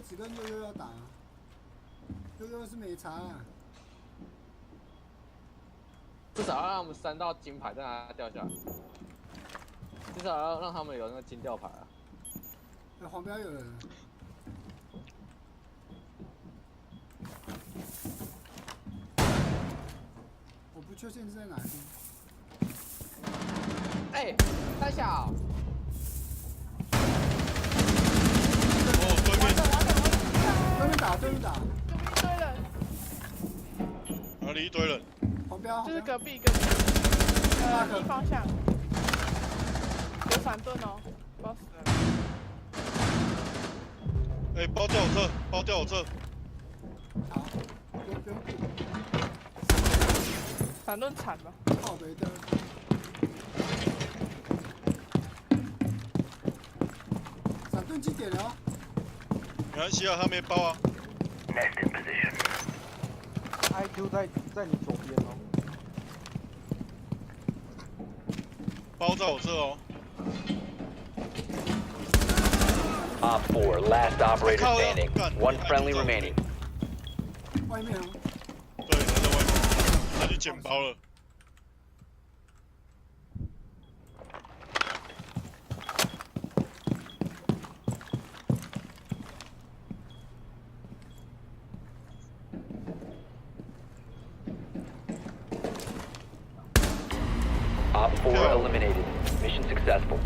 只跟悠悠要打、啊，悠悠是没差、啊。至少要让他们3道金牌再让它掉下来，至少要让他们有那个金吊牌啊。黄标有人。我不确定是在哪边。哎，太小。哦，对面对面打，对面打。隔壁一堆人，哪里一堆人？黄标。就是隔壁逆方向，有闪盾哦，不要死了。哎，包掉我车，包掉我车。好，不用顾。闪盾惨吧？靠北的。闪盾机点了哦。没关系啊，他没包啊。 IQ 在你左边哦。包在我这哦。Op 4, last operator standing. One friendly remaining. 外面哦。对，他在外面，他去捡包了。Op 4 eliminated. Mission successful.